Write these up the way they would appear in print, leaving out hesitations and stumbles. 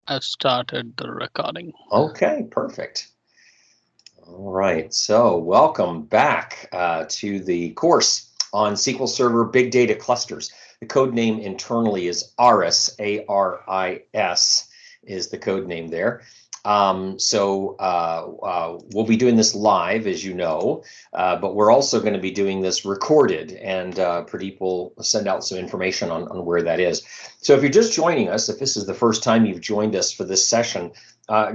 I started the recording. Okay, perfect. All right, so welcome back to the course on SQL Server Big Data Clusters. The code name internally is ARIS, A-R-I-S is the code name there. We'll be doing this live, as you know, but we're also going to be doing this recorded, and Pradeep will send out some information on where that is. So if you're just joining us, if this is the first time you've joined us for this session,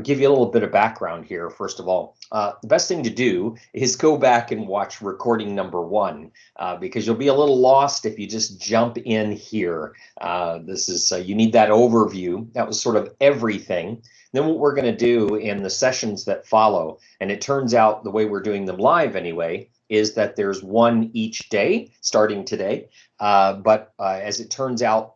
give you a little bit of background here, first of all. The best thing to do is go back and watch recording number 1, because you'll be a little lost if you just jump in here. You need that overview. That was sort of everything. Then what we're going to do in the sessions that follow, and it turns out the way we're doing them live anyway, is that there's one each day starting today. But as it turns out,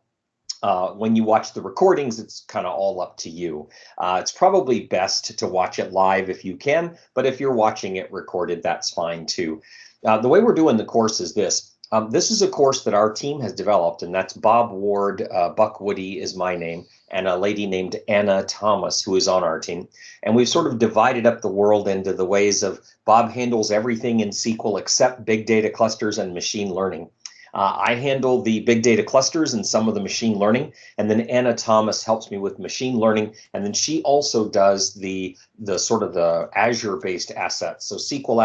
when you watch the recordings, it's kind of all up to you. It's probably best to watch it live if you can, but if you're watching it recorded, that's fine too. The way we're doing the course is this. This is a course that our team has developed, and that's Bob Ward, Buck Woody is my name, and a lady named Anna Thomas, who is on our team. And we've sort of divided up the world into the ways of Bob handles everything in SQL except big data clusters and machine learning. I handle the big data clusters and some of the machine learning, and then Anna Thomas helps me with machine learning, and then she also does the sort of the Azure-based assets. So SQL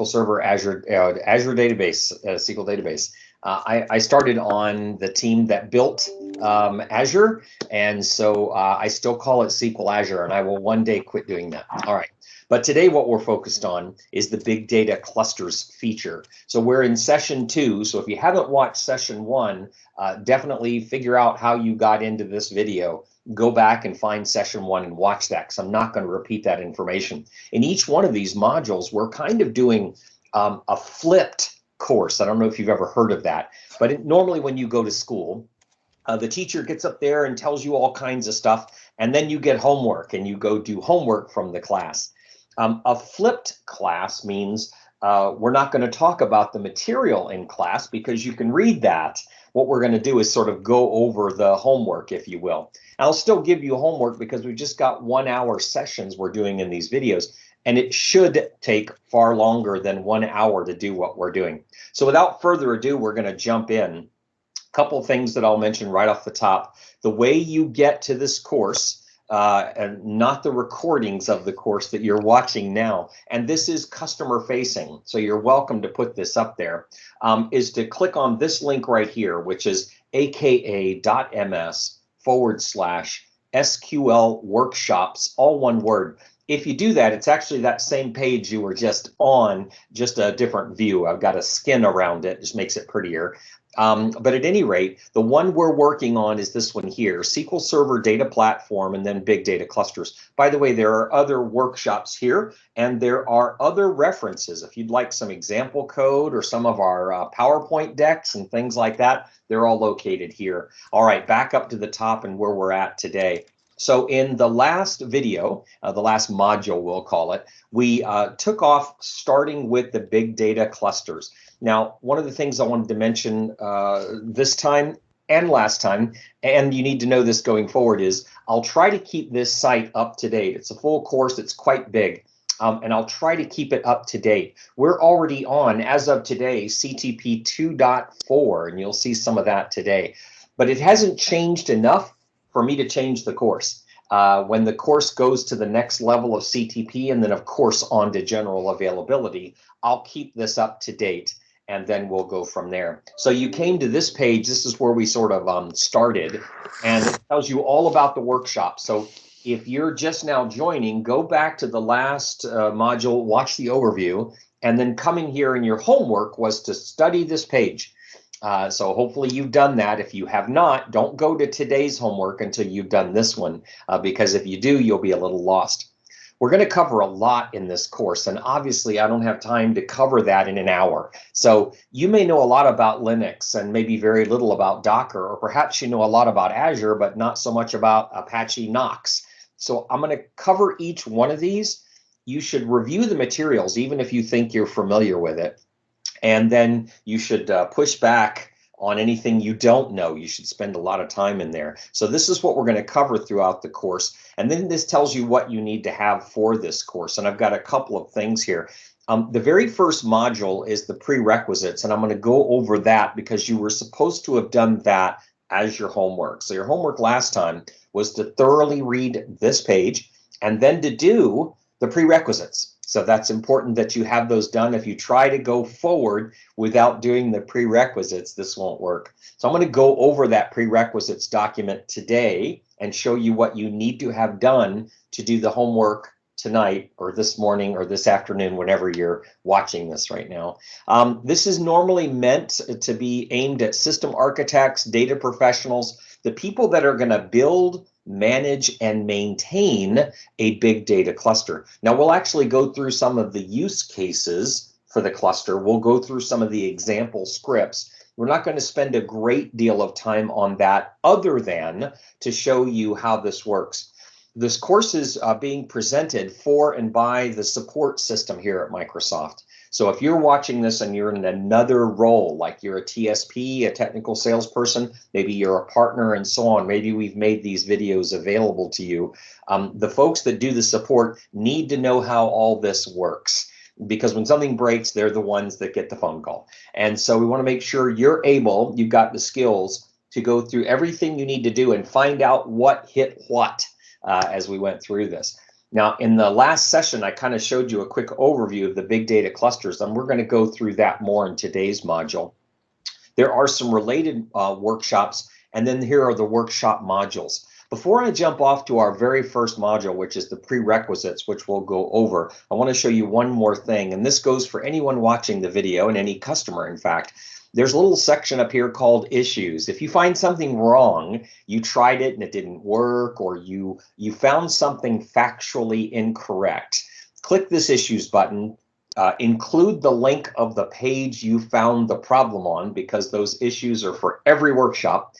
Server, Azure database, SQL database. I started on the team that built Azure, and so I still call it SQL Azure, and I will one day quit doing that. All right. But today what we're focused on is the big data clusters feature. So we're in session 2. So if you haven't watched session 1, definitely figure out how you got into this video. Go back and find session 1 and watch that, because I'm not going to repeat that information. In each one of these modules, we're kind of doing a flipped course. I don't know if you've ever heard of that, but normally when you go to school, the teacher gets up there and tells you all kinds of stuff, and then you get homework and you go do homework from the class. A flipped class means we're not going to talk about the material in class because you can read that. What we're going to do is sort of go over the homework, if you will. I'll still give you homework because we've just got 1-hour sessions we're doing in these videos, and it should take far longer than 1 hour to do what we're doing. So without further ado, we're going to jump in. Couple things that I'll mention right off the top. The way you get to this course, and not the recordings of the course that you're watching now, and this is customer facing, so you're welcome to put this up there, is to click on this link right here, which is aka.ms/SQL workshops, all one word. If you do that, it's actually that same page you were just on, just a different view. I've got a skin around it, just makes it prettier. But at any rate, the one we're working on is this one here, SQL Server Data Platform, and then Big Data Clusters. By the way, there are other workshops here, and there are other references. If you'd like some example code or some of our PowerPoint decks and things like that, they're all located here. All right, back up to the top and where we're at today. So in the last video, the last module we'll call it, we took off starting with the big data clusters. Now, one of the things I wanted to mention this time and last time, and you need to know this going forward, is I'll try to keep this site up to date. It's a full course, it's quite big, and I'll try to keep it up to date. We're already on, as of today, CTP 2.4, and you'll see some of that today. But it hasn't changed enough for me to change the course. When the course goes to the next level of CTP and then, of course, on to general availability, I'll keep this up to date, and then we'll go from there. So you came to this page. This is where we sort of started, and it tells you all about the workshop. So if you're just now joining, go back to the last module, watch the overview, and then come in here, and your homework was to study this page. So hopefully you've done that. If you have not, don't go to today's homework until you've done this one, because if you do, you'll be a little lost. We're going to cover a lot in this course, and obviously I don't have time to cover that in an hour. So you may know a lot about Linux and maybe very little about Docker, or perhaps you know a lot about Azure, but not so much about Apache Knox. So I'm going to cover each one of these. You should review the materials, even if you think you're familiar with it. And then you should push back on anything you don't know. You should spend a lot of time in there. So this is what we're going to cover throughout the course. And then this tells you what you need to have for this course. And I've got a couple of things here. The very first module is the prerequisites, and I'm going to go over that because you were supposed to have done that as your homework. So your homework last time was to thoroughly read this page and then to do the prerequisites. So that's important that you have those done. If you try to go forward without doing the prerequisites, this won't work. So I'm going to go over that prerequisites document today and show you what you need to have done to do the homework tonight or this morning or this afternoon, whenever you're watching this right now. This is normally meant to be aimed at system architects, data professionals, the people that are going to build, manage, and maintain a big data cluster. Now, we'll actually go through some of the use cases for the cluster. We'll go through some of the example scripts. We're not going to spend a great deal of time on that other than to show you how this works. This course is being presented for and by the support system here at Microsoft. So if you're watching this and you're in another role, like you're a TSP, a technical salesperson, maybe you're a partner and so on, maybe we've made these videos available to you. The folks that do the support need to know how all this works, because when something breaks, they're the ones that get the phone call. And so we want to make sure you've got the skills to go through everything you need to do and find out what hit what. As we went through this. Now, in the last session, I kind of showed you a quick overview of the big data clusters, and we're going to go through that more in today's module. There are some related workshops, and then here are the workshop modules. Before I jump off to our very first module, which is the prerequisites, which we'll go over, I want to show you one more thing, and this goes for anyone watching the video and any customer, in fact. There's a little section up here called issues. If you find something wrong, you tried it and it didn't work, or you found something factually incorrect, click this issues button, include the link of the page you found the problem on, because those issues are for every workshop.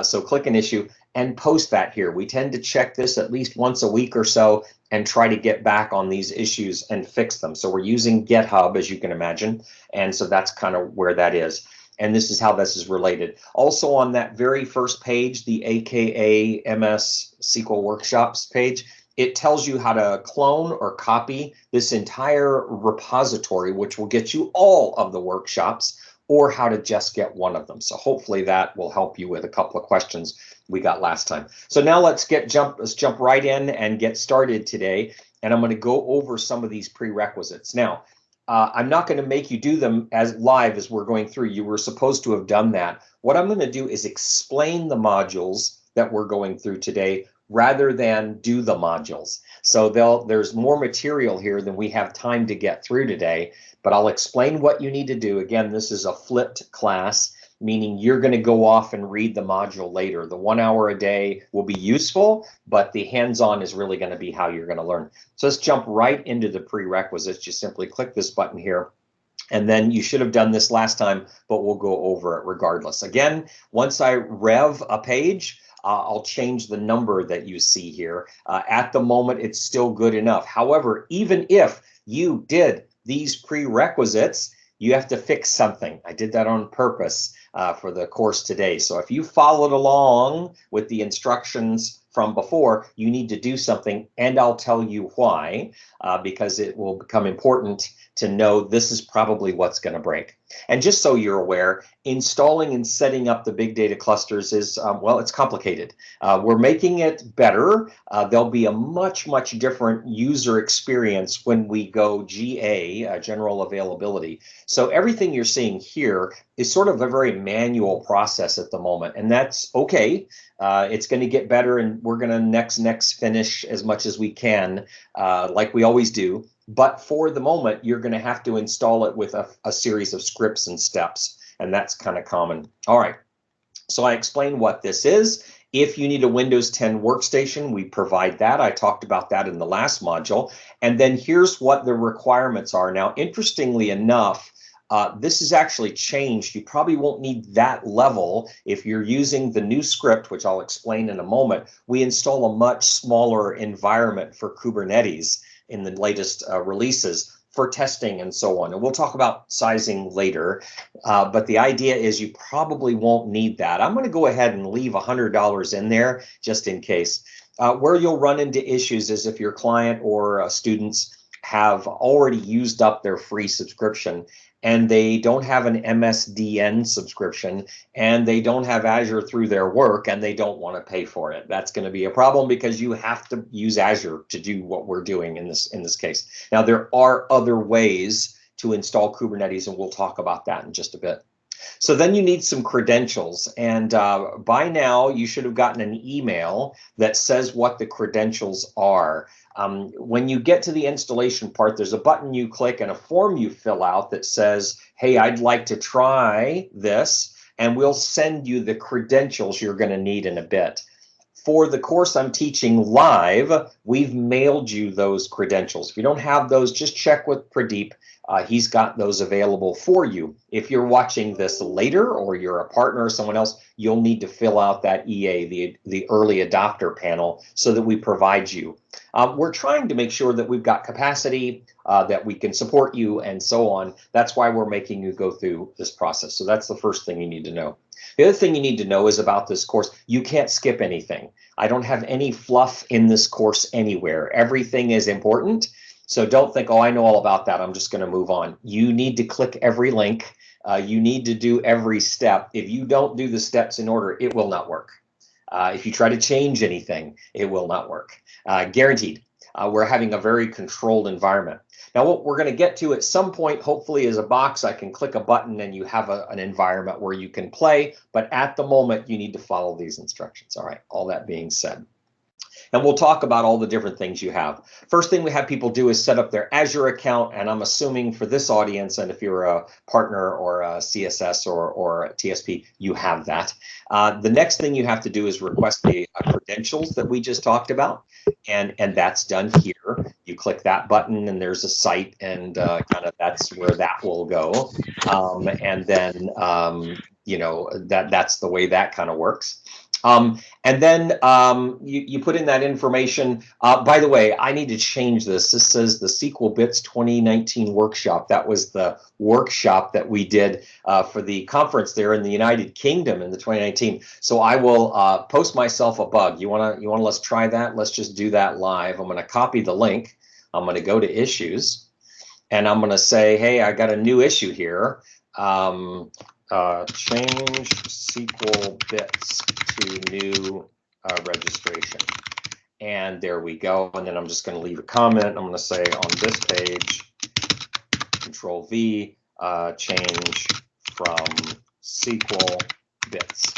So click an issue and post that here. We tend to check this at least once a week or so and try to get back on these issues and fix them. So we're using GitHub, as you can imagine, and so that's kind of where that is. And this is how this is related. Also on that very first page, the AKA MS SQL Workshops page, it tells you how to clone or copy this entire repository, which will get you all of the workshops, or how to just get one of them. So hopefully that will help you with a couple of questions we got last time. So now let's jump right in and get started today. And I'm going to go over some of these prerequisites. Now, I'm not going to make you do them as live as we're going through. You were supposed to have done that. What I'm going to do is explain the modules that we're going through today rather than do the modules. So there's more material here than we have time to get through today, but I'll explain what you need to do. Again, this is a flipped class, meaning you're going to go off and read the module later. The 1 hour a day will be useful, but the hands-on is really going to be how you're going to learn. So let's jump right into the prerequisites. Just simply click this button here, and then you should have done this last time, but we'll go over it regardless. Again, once I rev a page, I'll change the number that you see here. At the moment, it's still good enough. However, even if you did these prerequisites, you have to fix something. I did that on purpose for the course today. So if you followed along with the instructions from before, you need to do something, and I'll tell you why, because it will become important to know this is probably what's going to break. And just so you're aware, installing and setting up the big data clusters is, well, it's complicated. We're making it better. There'll be a much, much different user experience when we go GA, general availability. So everything you're seeing here is sort of a very manual process at the moment, and that's okay. It's going to get better, and we're going to next finish as much as we can, like we always do. But for the moment, you're going to have to install it with a series of scripts and steps, and that's kind of common. All right, so I explained what this is. If you need a Windows 10 workstation, we provide that. I talked about that in the last module. And then here's what the requirements are. Now, interestingly enough, this is actually changed. You probably won't need that level if you're using the new script, which I'll explain in a moment. We install a much smaller environment for Kubernetes in the latest releases. for testing and so on. And we'll talk about sizing later, but the idea is you probably won't need that. I'm going to go ahead and leave $100 in there just in case. Where you'll run into issues is if your client or students have already used up their free subscription and they don't have an MSDN subscription and they don't have Azure through their work and they don't want to pay for it. That's going to be a problem because you have to use Azure to do what we're doing in this case. Now, there are other ways to install Kubernetes, and we'll talk about that in just a bit. So then you need some credentials, and by now you should have gotten an email that says what the credentials are. When you get to the installation part, there's a button you click and a form you fill out that says, hey, I'd like to try this, and we'll send you the credentials you're going to need in a bit. For the course I'm teaching live, we've mailed you those credentials. If you don't have those, just check with Pradeep. He's got those available for you. If you're watching this later or you're a partner or someone else, you'll need to fill out that EA, the early adopter panel, so that we provide you. We're trying to make sure that we've got capacity, that we can support you and so on. That's why we're making you go through this process. So that's the first thing you need to know. The other thing you need to know is about this course. You can't skip anything. I don't have any fluff in this course anywhere. Everything is important. So don't think, oh, I know all about that, I'm just going to move on. You need to click every link. You need to do every step. If you don't do the steps in order, it will not work. If you try to change anything, it will not work. Guaranteed. We're having a very controlled environment. Now, what we're going to get to at some point, hopefully, is a box. I can click a button and you have an environment where you can play. But at the moment, you need to follow these instructions. All right, all that being said. And we'll talk about all the different things you have. First thing we have people do is set up their Azure account. And I'm assuming for this audience, and if you're a partner or a CSS or a TSP, you have that. The next thing you have to do is request the credentials that we just talked about. And that's done here. You click that button and there's a site, and kind of that's where that will go. And then, you know, that's the way that kind of works. And then you put in that information. By the way, I need to change this. This says the SQL Bits 2019 workshop. That was the workshop that we did for the conference there in the United Kingdom in the 2019. So I will post myself a bug. You wanna let's try that. Let's just do that live. I'm gonna copy the link. I'm gonna go to issues, and I'm gonna say, hey, I got a new issue here. Change SQL bits to new registration. And there we go. And then I'm just going to leave a comment. I'm going to say on this page, Control V, change from SQL bits.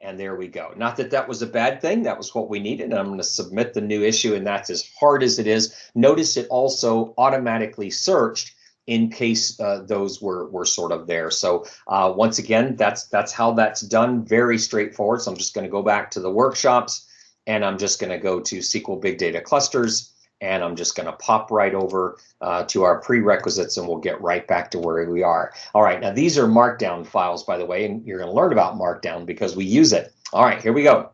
And there we go. Not that that was a bad thing. That was what we needed. And I'm going to submit the new issue. And that's as hard as it is. Notice it also automatically searched in case those were sort of there. So once again, that's how that's done. Very straightforward. So I'm just going to go back to the workshops, and I'm just going to go to SQL Big Data Clusters, and I'm just going to pop right over to our prerequisites, and we'll get right back to where we are. All right, now these are Markdown files, by the way, and you're going to learn about Markdown because we use it. All right, here we go.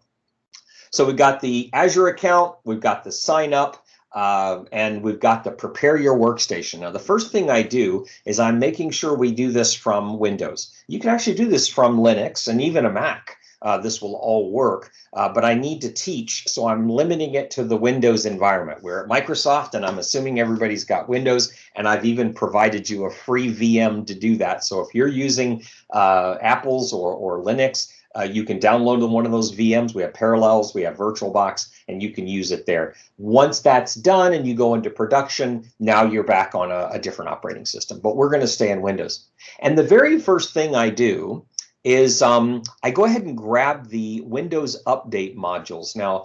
So we've got the Azure account, we've got the sign up, and we've got the prepare your workstation. Now, the first thing I do is I'm making sure we do this from Windows. You can actually do this from Linux and even a Mac. This will all work, but I need to teach, so I'm limiting it to the Windows environment. We're at Microsoft, and I'm assuming everybody's got Windows, and I've even provided you a free VM to do that. So if you're using Apple's or Linux, you can download one of those VMs. We have Parallels, we have VirtualBox, and you can use it there. Once that's done and you go into production, now you're back on a different operating system. But we're going to stay in Windows. And the very first thing I do is I go ahead and grab the Windows Update modules. Now,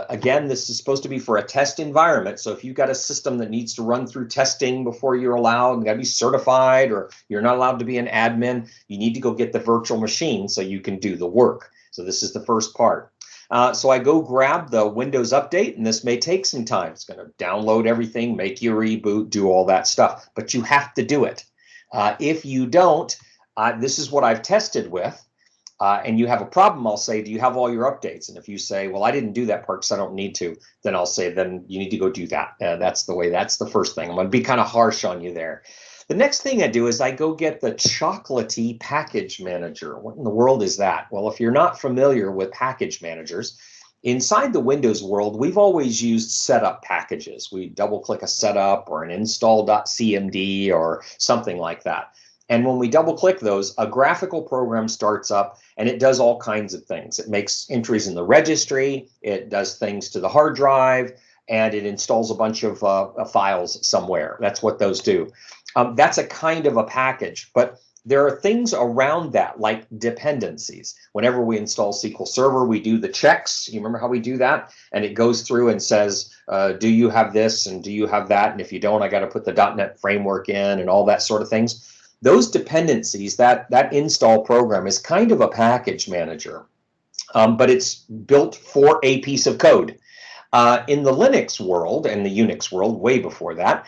again, this is supposed to be for a test environment. So if you've got a system that needs to run through testing before you're allowed, you got to be certified, or you're not allowed to be an admin, you need to go get the virtual machine so you can do the work. So this is the first part. So I go grab the Windows Update, and this may take some time. It's going to download everything, make you reboot, do all that stuff, but you have to do it. If you don't, this is what I've tested with. and you have a problem, I'll say, do you have all your updates? And if you say, well, I didn't do that part because I don't need to, then I'll say, then you need to go do that. That's the first thing. I'm going to be kind of harsh on you there. The next thing I do is I go get the Chocolaty package manager. What in the world is that? Well, if you're not familiar with package managers, inside the Windows world, we've always used setup packages. We double click a setup or an install.cmd or something like that. And when we double click those, a graphical program starts up and it does all kinds of things. It makes entries in the registry, it does things to the hard drive, and it installs a bunch of files somewhere. That's what those do. That's a kind of a package, but there are things around that like dependencies. Whenever we install SQL Server, we do the checks. You remember how we do that? And it goes through and says, do you have this and do you have that? And if you don't, I got to put the .NET framework in and all that sort of things. Those dependencies, that install program is kind of a package manager, but it's built for a piece of code. In the Linux world and the Unix world, way before that,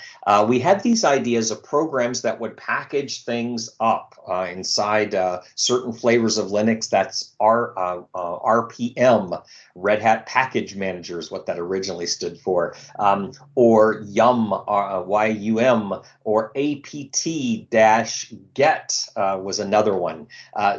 we had these ideas of programs that would package things up inside certain flavors of Linux. That's RPM, Red Hat Package Manager is what that originally stood for, or YUM, YUM, or apt-get was another one.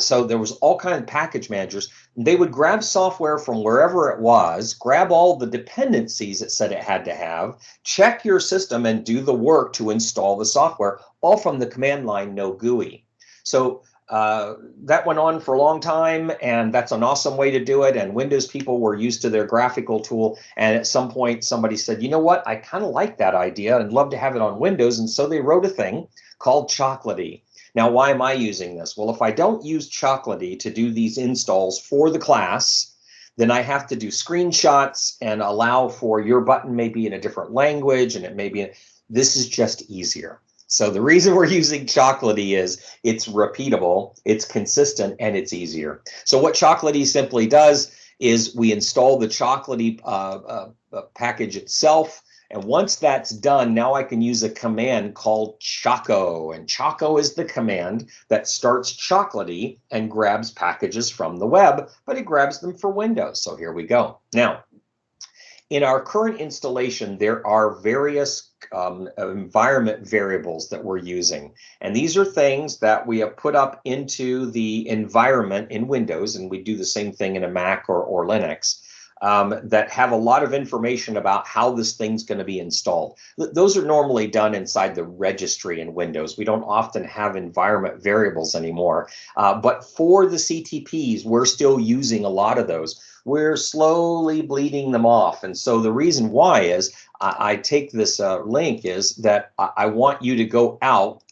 So there was all kinds of package managers. They would grab software from wherever it was, grab all the dependencies it said it had to have, check your system, and do the work to install the software, all from the command line, no GUI. So that went on for a long time, and that's an awesome way to do it. And Windows people were used to their graphical tool. And at some point, somebody said, you know what, I kind of like that idea and love to have it on Windows. And so they wrote a thing called Chocolaty. Now, why am I using this? Well, if I don't use Chocolaty to do these installs for the class, then I have to do screenshots and allow for your button maybe in a different language, and it may be, this is just easier. So the reason we're using Chocolaty is it's repeatable, it's consistent, and it's easier. So what Chocolaty simply does is we install the Chocolaty package itself. And once that's done, now I can use a command called Choco. And Choco is the command that starts Chocolaty and grabs packages from the web, but it grabs them for Windows. So here we go. Now, in our current installation, there are various environment variables that we're using. And these are things that we have put up into the environment in Windows, and we do the same thing in a Mac or Linux. That have a lot of information about how this thing's going to be installed. Those are normally done inside the registry in Windows. We don't often have environment variables anymore. But for the CTPs, we're still using a lot of those. We're slowly bleeding them off. And so the reason why is I take this link is that I want you to go out,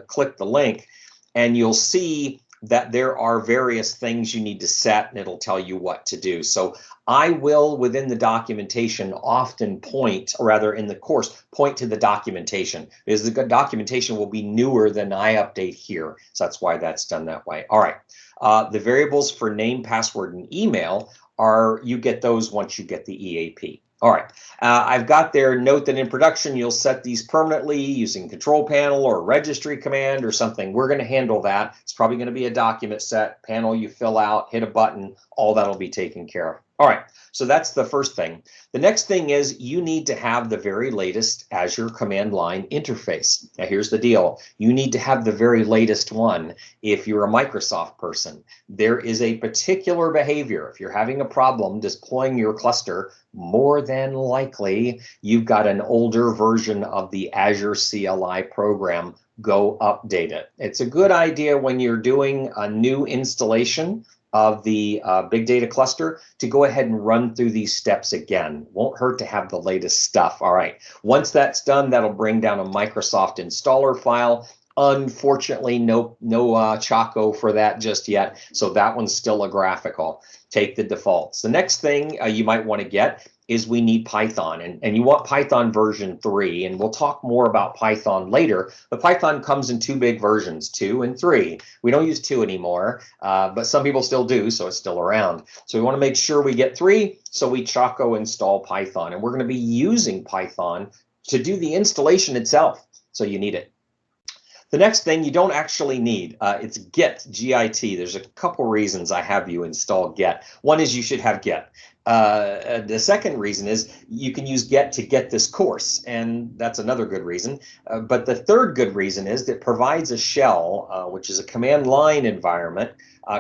click the link, and you'll see that there are various things you need to set, and it'll tell you what to do. So I will, within the documentation, often point, or rather in the course, point to the documentation, because the documentation will be newer than I update here. So that's why that's done that way. All right. The variables for name, password, and email are, you get those once you get the EAP. All right, I've got there, note that in production, you'll set these permanently using control panel or registry command or something. We're going to handle that. It's probably going to be a document set panel. You fill out, hit a button, all that'll be taken care of. All right, so that's the first thing. The next thing is you need to have the very latest Azure command line interface. Now here's the deal. You need to have the very latest one if you're a Microsoft person. There is a particular behavior. If you're having a problem deploying your cluster, more than likely you've got an older version of the Azure CLI program. Go update it. It's a good idea when you're doing a new installation of the big data cluster to go ahead and run through these steps again. Won't hurt to have the latest stuff. All right, once that's done, that'll bring down a Microsoft installer file. Unfortunately, no Choco for that just yet, so that one's still a graphical. Take the defaults. The next thing you might want to get is we need Python, and you want Python version 3, and we'll talk more about Python later, but Python comes in two big versions, 2 and 3. We don't use 2 anymore, but some people still do, so it's still around. So we want to make sure we get 3, so we Choco install Python, and we're going to be using Python to do the installation itself, so you need it. The next thing you don't actually need, it's Git, G-I-T. There's a couple reasons I have you install Git. One is you should have Git. The second reason is you can use Git to get this course, and that's another good reason. But the third good reason is that it provides a shell, which is a command line environment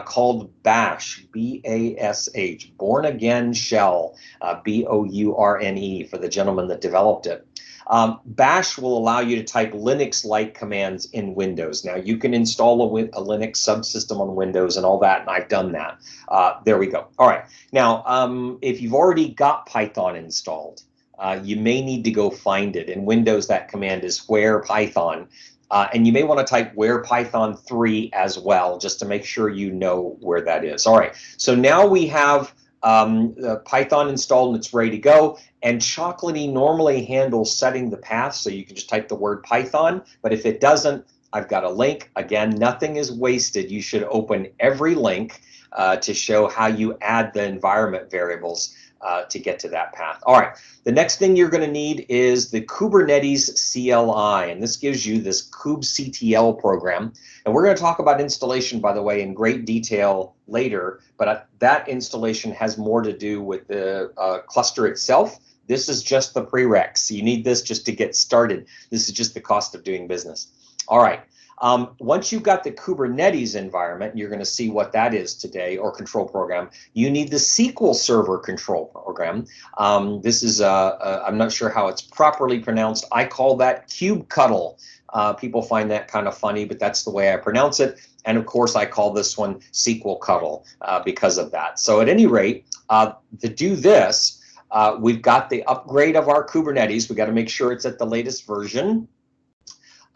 called Bash, B-A-S-H, Born Again Shell, B-O-U-R-N-E for the gentleman that developed it. Bash will allow you to type Linux-like commands in Windows. Now, you can install a Linux subsystem on Windows and all that, and I've done that. There we go. All right. Now, if you've already got Python installed, you may need to go find it. In Windows, that command is where Python. And you may want to type where Python 3 as well, just to make sure you know where that is. All right. So now we have Python installed and it's ready to go. And Chocolaty normally handles setting the path, so you can just type the word Python. But if it doesn't, I've got a link. Again, nothing is wasted. You should open every link to show how you add the environment variables to get to that path. All right, the next thing you're going to need is the Kubernetes CLI, and this gives you this kubectl program. And we're going to talk about installation, by the way, in great detail later, but that installation has more to do with the cluster itself. This is just the prereqs. You need this just to get started. This is just the cost of doing business. All right. Once you've got the Kubernetes environment, you're going to see what that is today, or control program. You need the SQL Server control program. This is, I'm not sure how it's properly pronounced. I call that kubectl. People find that kind of funny, but that's the way I pronounce it. And of course, I call this one SQLctl because of that. So at any rate, to do this, we've got the upgrade of our Kubernetes. We've got to make sure it's at the latest version.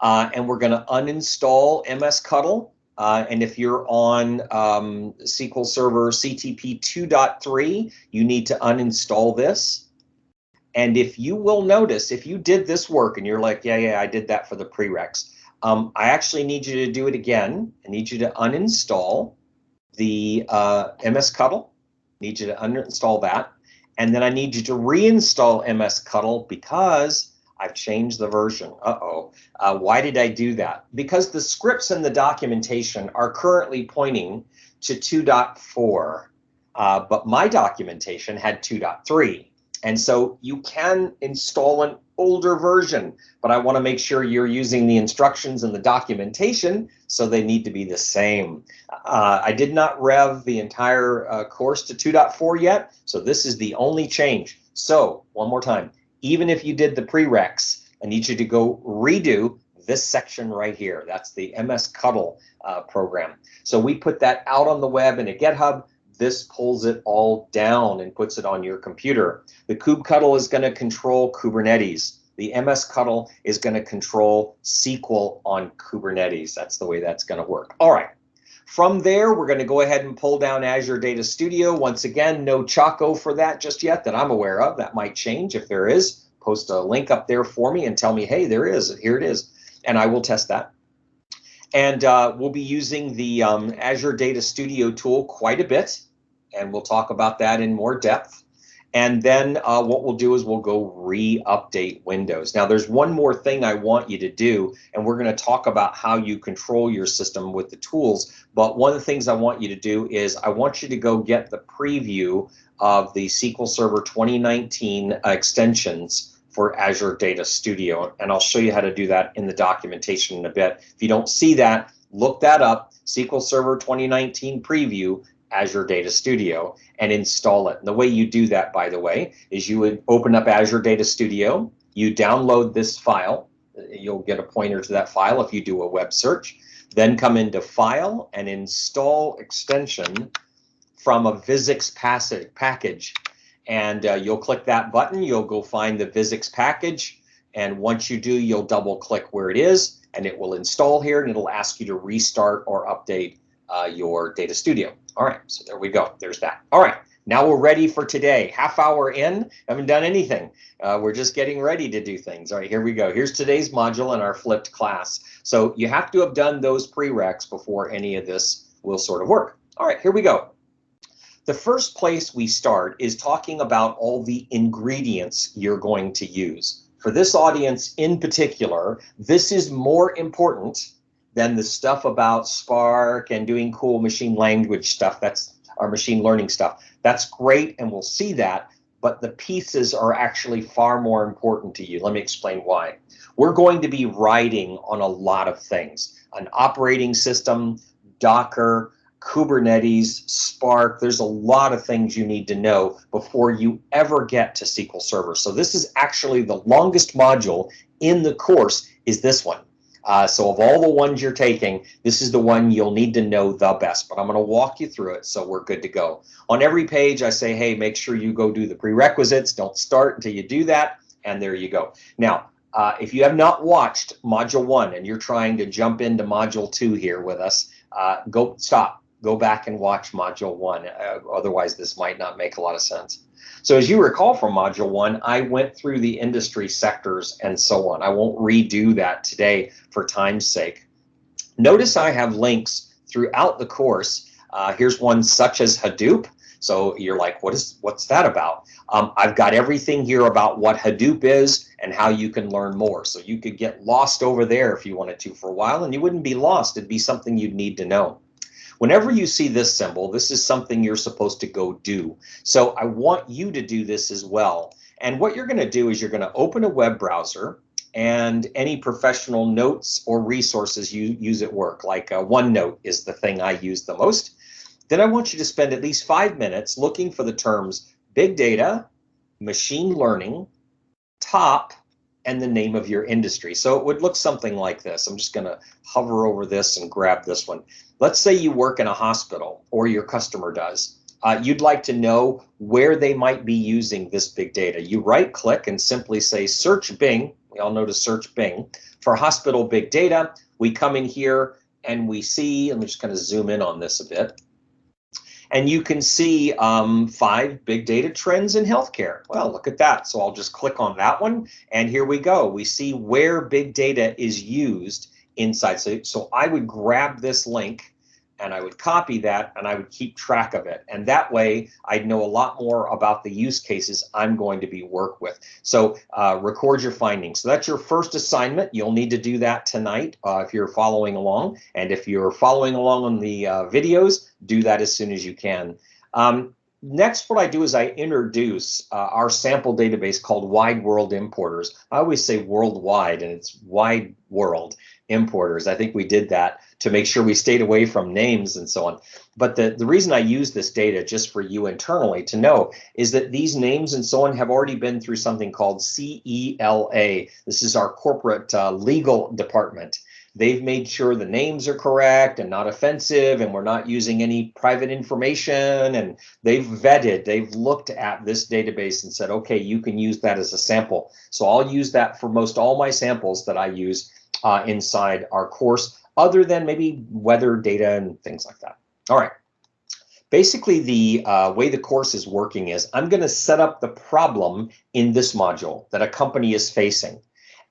And we're going to uninstall msctl. And if you're on SQL Server CTP 2.3, you need to uninstall this. And if you will notice, if you did this work and you're like, yeah, I did that for the prereqs, I actually need you to do it again. I need you to uninstall the msctl. I need you to uninstall that. And then I need you to reinstall msctl because I've changed the version. Why did I do that? Because the scripts and the documentation are currently pointing to 2.4, but my documentation had 2.3. And so you can install an older version, but I want to make sure you're using the instructions and the documentation, so they need to be the same. I did not rev the entire course to 2.4 yet, so this is the only change. So one more time, even if you did the prereqs, I need you to go redo this section right here. That's the msctl program. So we put that out on the web in a GitHub. This pulls it all down and puts it on your computer. The kubectl is going to control Kubernetes. The msctl is going to control SQL on Kubernetes. That's the way that's going to work. All right. From there, we're going to go ahead and pull down Azure Data Studio. Once again, no Choco for that just yet that I'm aware of. That might change. If there is, post a link up there for me and tell me, hey, there is. Here it is. And I will test that. And we'll be using the Azure Data Studio tool quite a bit. And we'll talk about that in more depth. And then what we'll do is we'll go re-update Windows. Now, there's one more thing I want you to do, and we're going to talk about how you control your system with the tools. But one of the things I want you to do is I want you to go get the preview of the SQL Server 2019 extensions for Azure Data Studio. And I'll show you how to do that in the documentation in a bit. If you don't see that, look that up, SQL Server 2019 preview, Azure Data Studio, and install it. And the way you do that, by the way, is you would open up Azure Data Studio, you download this file, you'll get a pointer to that file if you do a web search, then come into File and Install Extension from a Visix package. And you'll click that button, you'll go find the Visix package, and once you do, you'll double click where it is, and it will install here, and it'll ask you to restart or update your Data Studio. All right, so there we go. There's that. All right, now we're ready for today. Half hour in, haven't done anything. We're just getting ready to do things. All right, here we go. Here's today's module in our flipped class. So you have to have done those prereqs before any of this will sort of work. All right, here we go. The first place we start is talking about all the ingredients you're going to use. For this audience in particular, this is more important then the stuff about Spark and doing cool machine language stuff, that's our machine learning stuff. That's great, and we'll see that, but the pieces are actually far more important to you. Let me explain why. We're going to be writing on a lot of things. An operating system, Docker, Kubernetes, Spark. There's a lot of things you need to know before you ever get to SQL Server. So this is actually the longest module in the course, is this one. So of all the ones you're taking, this is the one you'll need to know the best, but I'm going to walk you through it so we're good to go. On every page, I say, hey, make sure you go do the prerequisites. Don't start until you do that, and there you go. Now, if you have not watched Module 1 and you're trying to jump into Module 2 here with us, go back and watch Module 1. Otherwise, this might not make a lot of sense. So as you recall from Module 1, I went through the industry sectors and so on. I won't redo that today for time's sake. Notice I have links throughout the course. Here's one such as Hadoop. So you're like, what's that about? I've got everything here about what Hadoop is and how you can learn more. So you could get lost over there if you wanted to for a while, and you wouldn't be lost. It'd be something you'd need to know. Whenever you see this symbol, this is something you're supposed to go do. So I want you to do this as well. And what you're going to do is you're going to open a web browser, and any professional notes or resources you use at work, like OneNote is the thing I use the most. Then I want you to spend at least 5 minutes looking for the terms big data, machine learning, top, and the name of your industry. So it would look something like this. I'm just going to hover over this and grab this one. Let's say you work in a hospital, or your customer does. You'd like to know where they might be using this big data. You right click and simply say search Bing. We all know to search Bing for hospital big data. We come in here and we see, let me just kind of zoom in on this a bit. And you can see 5 big data trends in healthcare. Well, look at that. So I'll just click on that one, and here we go. We see where big data is used inside. So I would grab this link, and I would copy that, and I would keep track of it. And that way, I'd know a lot more about the use cases I'm going to be work with. So record your findings. So that's your first assignment. You'll need to do that tonight if you're following along. And if you're following along on the videos, do that as soon as you can. Next, what I do is I introduce our sample database called Wide World Importers. I always say worldwide, and it's Wide World Importers. I think we did that to make sure we stayed away from names and so on. But the reason I use this data just for you internally to know is that these names and so on have already been through something called CELA. This is our corporate legal department. They've made sure the names are correct and not offensive, and we're not using any private information, and they've vetted, they've looked at this database and said, okay, you can use that as a sample. So I'll use that for most all my samples that I use inside our course, other than maybe weather data and things like that. All right. Basically, the way the course is working is I'm going to set up the problem in this module that a company is facing.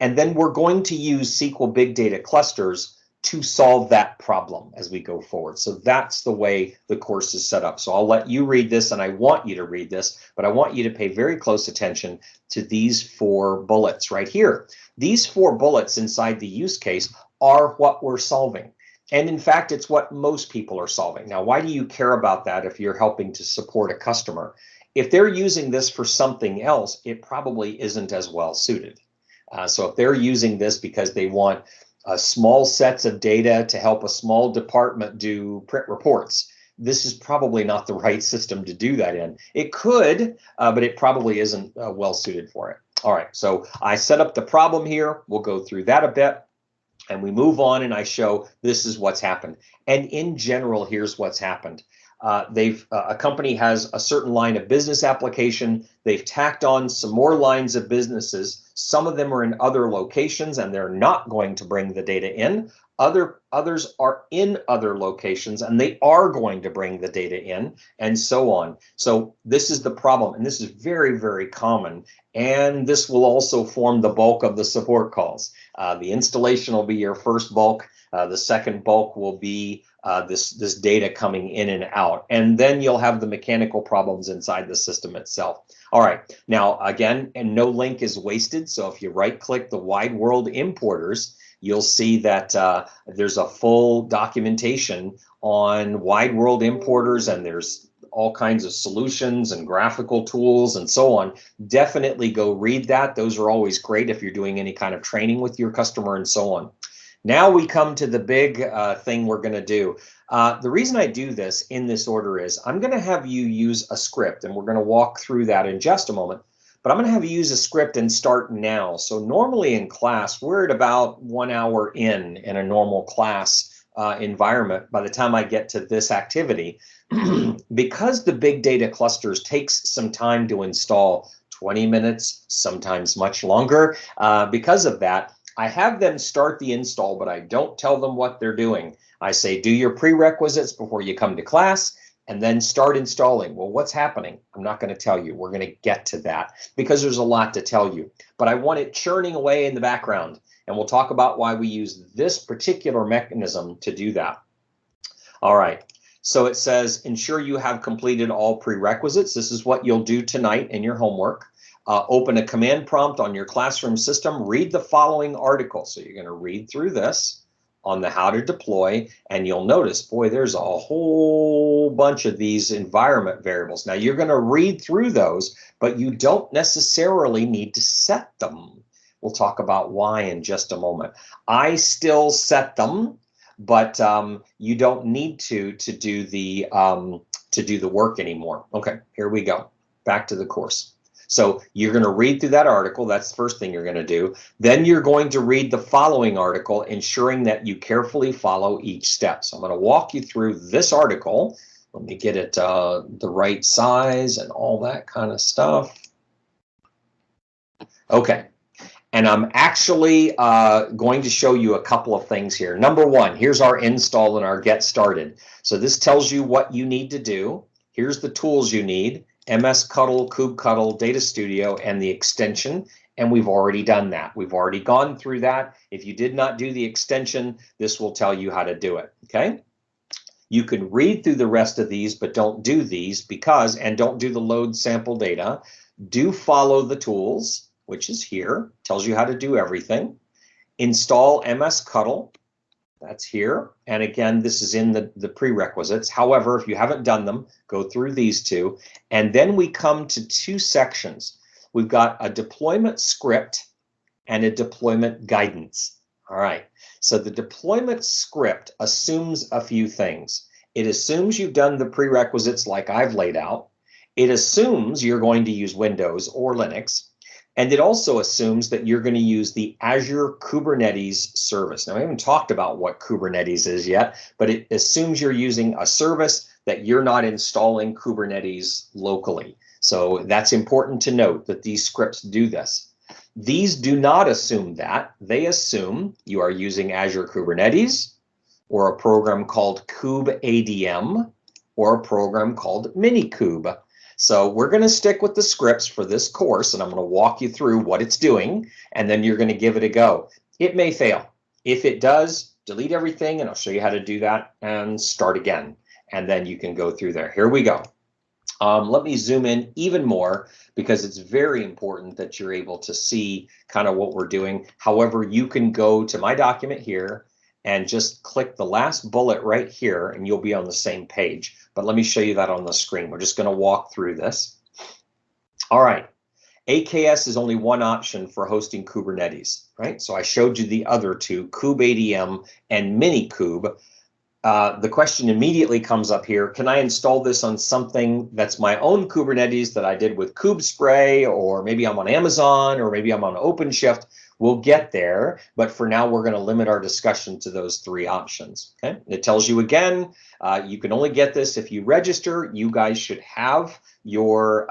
And then we're going to use SQL Big Data Clusters to solve that problem as we go forward. So that's the way the course is set up. So I'll let you read this, and I want you to read this, but I want you to pay very close attention to these 4 bullets right here. These 4 bullets inside the use case are what we're solving. And in fact, it's what most people are solving. Now, why do you care about that if you're helping to support a customer? If they're using this for something else, it probably isn't as well suited. So if they're using this because they want small sets of data to help a small department do print reports, this is probably not the right system to do that in. It could, but it probably isn't well suited for it. All right, so I set up the problem here. We'll go through that a bit, and we move on, and I show this is what's happened. And in general, here's what's happened. A company has a certain line of business application. They've tacked on some more lines of businesses. Some of them are in other locations, and they're not going to bring the data in. Others are in other locations, and they are going to bring the data in, and so on. So this is the problem, and this is very, very common. And this will also form the bulk of the support calls. The installation will be your first bulk. The second bulk will be this data coming in and out. And then you'll have the mechanical problems inside the system itself. All right, now again, and no link is wasted. So if you right click the Wide World Importers, you'll see that there's a full documentation on wide world importers, and there's all kinds of solutions and graphical tools and so on. Definitely go read that. Those are always great if you're doing any kind of training with your customer and so on. Now we come to the big thing we're going to do. The reason I do this in this order is I'm going to have you use a script, and we're going to walk through that in just a moment. But I'm going to have you use a script and start now. So normally in class, we're at about 1 hour in a normal class environment by the time I get to this activity. Because the big data clusters takes some time to install, 20 minutes, sometimes much longer. Because of that, I have them start the install, but I don't tell them what they're doing. I say, do your prerequisites before you come to class, and then start installing. Well, what's happening? I'm not going to tell you. We're going to get to that because there's a lot to tell you. But I want it churning away in the background, and we'll talk about why we use this particular mechanism to do that. All right. So it says, ensure you have completed all prerequisites. This is what you'll do tonight in your homework. Open a command prompt on your classroom system. Read the following article. So you're going to read through this on the how to deploy, and you'll notice, boy, there's a whole bunch of these environment variables. Now you're going to read through those, but you don't necessarily need to set them. We'll talk about why in just a moment. I still set them, but you don't need to do the work anymore. Okay, here we go. Back to the course. So you're going to read through that article. That's the first thing you're going to do. Then you're going to read the following article, ensuring that you carefully follow each step. So I'm going to walk you through this article. Let me get it the right size and all that kind of stuff. Okay. And I'm actually going to show you a couple of things here. Number one, here's our install and our get started. So this tells you what you need to do. Here's the tools you need: MS-Cuttle, KubeCuttle, Data Studio, and the extension. And we've already done that. We've already gone through that. If you did not do the extension, this will tell you how to do it. Okay. You can read through the rest of these, but don't do these and don't do the load sample data. Do follow the tools, which is here, tells you how to do everything. Install MS-Cuttle, that's here. And again, this is in the prerequisites. However, if you haven't done them, go through these two. And then we come to two sections. We've got a deployment script and a deployment guidance. All right, so the deployment script assumes a few things. It assumes you've done the prerequisites like I've laid out. It assumes you're going to use Windows or Linux. And it also assumes that you're going to use the Azure Kubernetes service. Now, I haven't talked about what Kubernetes is yet, but it assumes you're using a service, that you're not installing Kubernetes locally. So that's important to note that these scripts do this. These do not assume that. They assume you are using Azure Kubernetes, or a program called kubeadm, or a program called Minikube. So we're going to stick with the scripts for this course, and I'm going to walk you through what it's doing, and then you're going to give it a go. It may fail. If it does, delete everything, and I'll show you how to do that and start again. And then you can go through there. Here we go. Let me zoom in even more because it's very important that you're able to see kind of what we're doing. However, you can go to my document here and just click the last bullet right here, and you'll be on the same page. But let me show you that on the screen. We're just going to walk through this. All right. AKS is only one option for hosting Kubernetes, right? So I showed you the other two, kubeadm and Minikube. The question immediately comes up here: can I install this on something that's my own Kubernetes that I did with KubeSpray, or maybe I'm on Amazon, or maybe I'm on OpenShift? We'll get there, but for now we're going to limit our discussion to those three options. Okay, it tells you again, you can only get this if you register. You guys should have your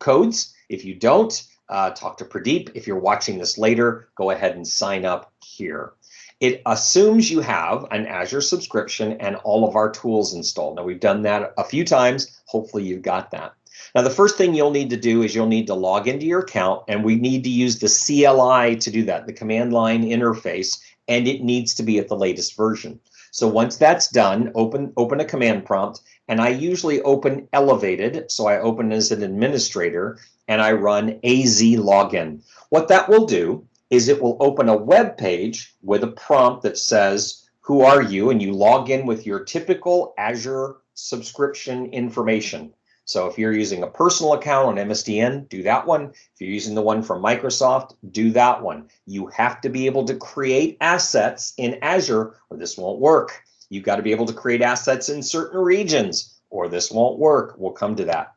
codes. If you don't, talk to Pradeep. If you're watching this later, go ahead and sign up here. It assumes you have an Azure subscription and all of our tools installed. Now, we've done that a few times. Hopefully you've got that. Now, the first thing you'll need to do is you'll need to log into your account, and we need to use the CLI to do that, the command line interface, and it needs to be at the latest version. So once that's done, open a command prompt, and I usually open elevated, so I open as an administrator, and I run AZ login. What that will do is it will open a web page with a prompt that says, who are you? And you log in with your typical Azure subscription information. So if you're using a personal account on MSDN, do that one. If you're using the one from Microsoft, do that one. You have to be able to create assets in Azure or this won't work. You've got to be able to create assets in certain regions or this won't work. We'll come to that.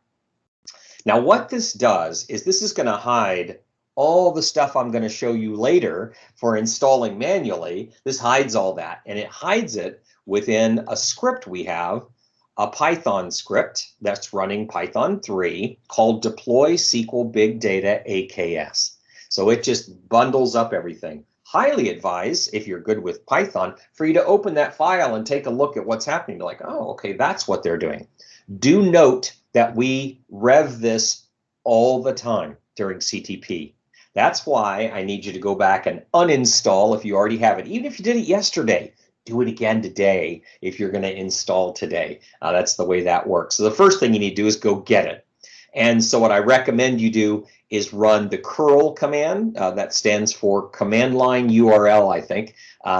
Now, what this does is this is going to hide all the stuff I'm going to show you later for installing manually. This hides all that, and it hides it within a script we have, a Python script that's running Python 3 called Deploy SQL Big Data AKS. So it just bundles up everything. Highly advise, if you're good with Python, for you to open that file and take a look at what's happening. You're like, oh, okay, that's what they're doing. Do note that we rev this all the time during CTP. That's why I need you to go back and uninstall if you already have it. Even if you did it yesterday, do it again today if you're going to install today. That's the way that works. So the first thing you need to do is go get it. And so what I recommend you do is run the curl command. That stands for command line URL, I think.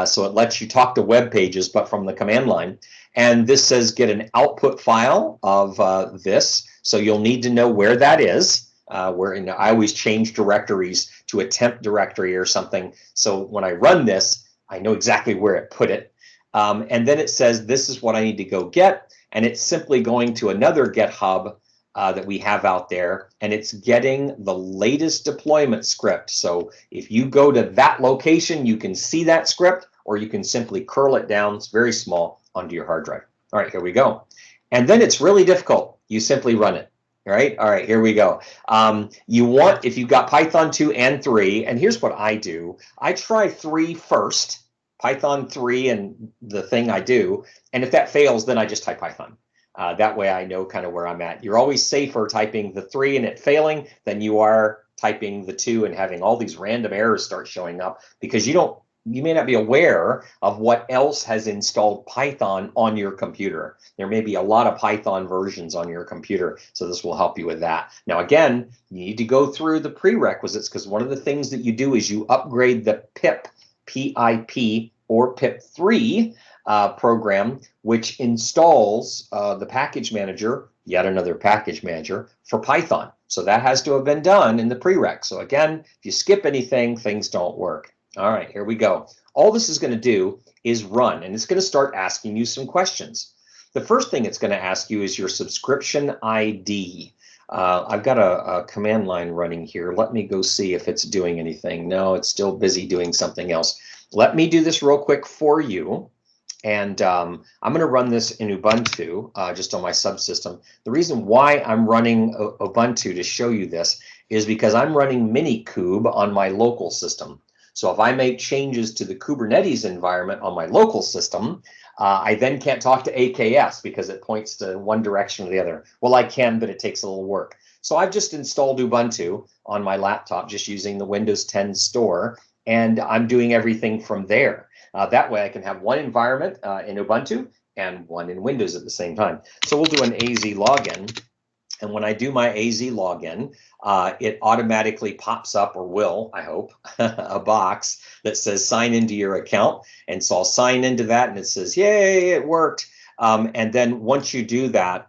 So it lets you talk to web pages, but from the command line. And this says get an output file of this. So you'll need to know where that is. I always change directories to a temp directory or something. So when I run this, I know exactly where it put it. And then it says this is what I need to go get. And it's simply going to another GitHub that we have out there, and it's getting the latest deployment script. So if you go to that location, you can see that script, or you can simply curl it down. It's very small onto your hard drive. All right, here we go. And then it's really difficult. You simply run it. All right, here we go. If you've got Python 2 and 3, and here's what I do. I try 3 first, Python 3 and the thing I do, and if that fails, then I just type Python. That way I know kind of where I'm at. You're always safer typing the 3 and it failing than you are typing the 2 and having all these random errors start showing up because you may not be aware of what else has installed Python on your computer. There may be a lot of Python versions on your computer, so this will help you with that. Now, again, you need to go through the prerequisites because one of the things that you do is you upgrade the PIP, PIP, or PIP3 program, which installs the package manager, yet another package manager for Python. So that has to have been done in the prereq. So again, if you skip anything, things don't work. All right, here we go. All this is going to do is run, and it's going to start asking you some questions. The first thing it's going to ask you is your subscription ID. I've got a command line running here. Let me go see if it's doing anything. No, it's still busy doing something else. Let me do this real quick for you. And I'm going to run this in Ubuntu, just on my subsystem. The reason why I'm running Ubuntu to show you this is because I'm running Minikube on my local system. So if I make changes to the Kubernetes environment on my local system, I then can't talk to AKS because it points to one direction or the other. Well, I can, but it takes a little work. So I've just installed Ubuntu on my laptop, just using the Windows 10 store, and I'm doing everything from there. That way I can have one environment in Ubuntu and one in Windows at the same time. So we'll do an AZ login. And when I do my AZ login, it automatically pops up, or will, I hope, a box that says sign into your account. And so I'll sign into that and it says, yay, it worked. And then once you do that,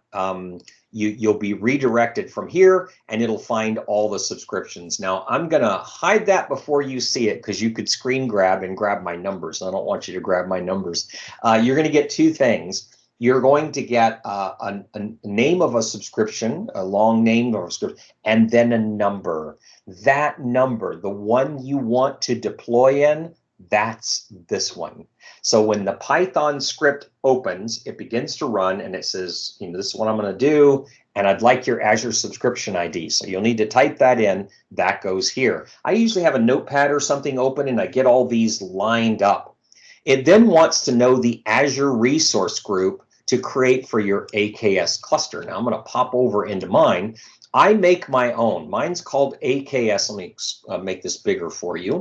you'll be redirected from here and it'll find all the subscriptions. Now I'm going to hide that before you see it because you could screen grab and grab my numbers. I don't want you to grab my numbers. You're going to get 2 things. You're going to get a name of a subscription, a long name of a subscription, and then a number. That number, the one you want to deploy in, that's this one. So when the Python script opens, it begins to run and it says, this is what I'm going to do, and I'd like your Azure subscription ID. So you'll need to type that in. That goes here. I usually have a notepad or something open and I get all these lined up. It then wants to know the Azure resource group to create for your AKS cluster. Now I'm going to pop over into mine. I make my own. Mine's called AKS. Let me make this bigger for you.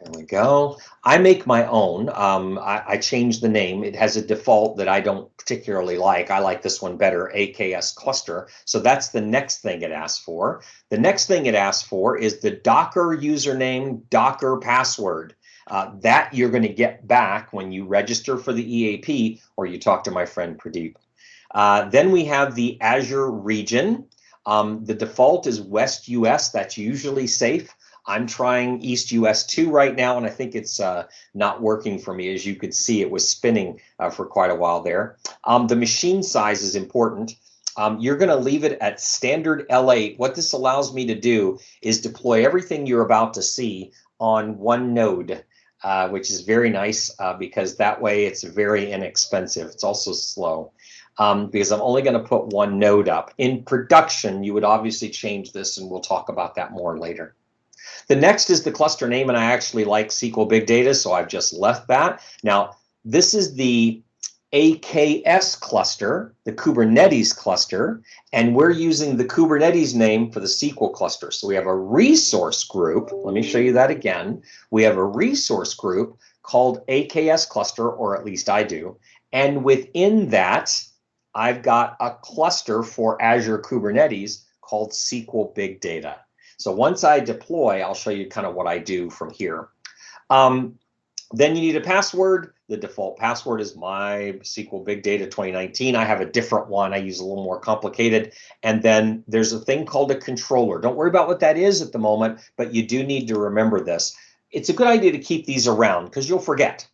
There we go. I make my own. I changed the name. It has a default that I don't particularly like. I like this one better, AKS cluster. So that's the next thing it asks for. The next thing it asks for is the Docker username, Docker password. That you're going to get back when you register for the EAP or you talk to my friend Pradeep. Then we have the Azure region. The default is West US. That's usually safe. I'm trying East US 2 right now, and I think it's not working for me. As you could see, it was spinning for quite a while there. The machine size is important. You're going to leave it at standard L8. What this allows me to do is deploy everything you're about to see on one node, which is very nice because that way it's very inexpensive. It's also slow. Because I'm only going to put one node up. In production, you would obviously change this, and we'll talk about that more later. The next is the cluster name, and I actually like SQL Big Data, so I've just left that. Now, this is the AKS cluster, the Kubernetes cluster, and we're using the Kubernetes name for the SQL cluster. So we have a resource group. Let me show you that again. We have a resource group called AKS cluster, or at least I do. And within that, I've got a cluster for Azure Kubernetes called SQL Big Data. So once I deploy, I'll show you kind of what I do from here. Then you need a password. The default password is my SQL Big Data 2019. I have a different one. I use a little more complicated. And then there's a thing called a controller. Don't worry about what that is at the moment, but you do need to remember this. It's a good idea to keep these around because you'll forget.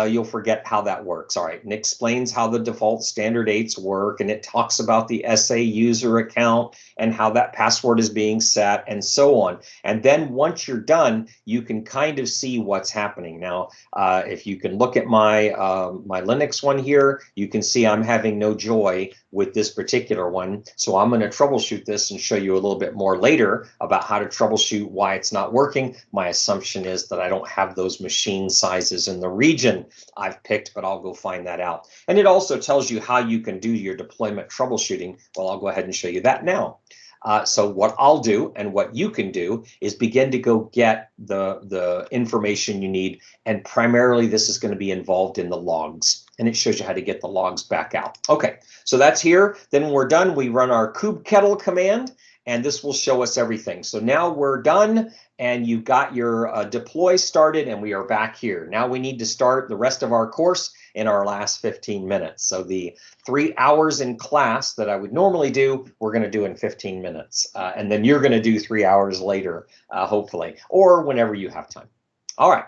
You'll forget how that works. All right, and it explains how the default standard 8s work, and it talks about the SA user account and how that password is being set and so on. And then once you're done, you can kind of see what's happening. Now, if you can look at my my Linux one here, you can see I'm having no joy with this particular one. So I'm going to troubleshoot this and show you a little bit more later about how to troubleshoot why it's not working. My assumption is that I don't have those machine sizes in the region I've picked, but I'll go find that out. And it also tells you how you can do your deployment troubleshooting. Well, I'll go ahead and show you that now. So what I'll do and what you can do is begin to go get the information you need. And primarily this is going to be involved in the logs. And it shows you how to get the logs back out. Okay, so that's here. Then when we're done, we run our kubectl command, and this will show us everything. So now we're done, and you've got your deploy started, and we are back here. Now we need to start the rest of our course in our last 15 minutes. So the 3 hours in class that I would normally do, we're going to do in 15 minutes. And then you're going to do 3 hours later, hopefully, or whenever you have time. All right.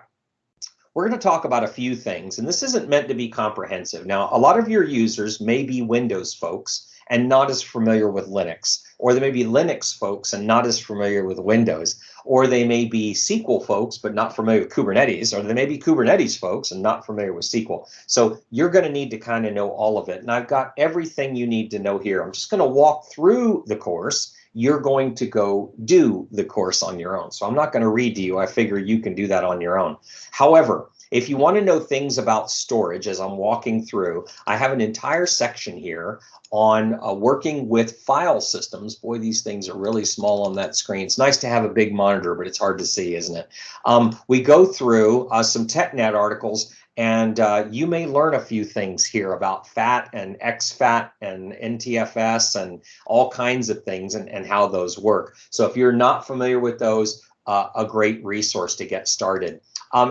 We're going to talk about a few things, and this isn't meant to be comprehensive. Now, a lot of your users may be Windows folks and not as familiar with Linux, or they may be Linux folks and not as familiar with Windows, or they may be SQL folks but not familiar with Kubernetes, or they may be Kubernetes folks and not familiar with SQL. So you're going to need to kind of know all of it, and I've got everything you need to know here. I'm just going to walk through the course. You're going to go do the course on your own. So I'm not going to read to you. I figure you can do that on your own. However, if you want to know things about storage as I'm walking through, I have an entire section here on working with file systems. Boy, these things are really small on that screen. It's nice to have a big monitor, but it's hard to see, isn't it? We go through some TechNet articles, and you may learn a few things here about FAT and XFAT and NTFS and all kinds of things and how those work. So if you're not familiar with those, a great resource to get started.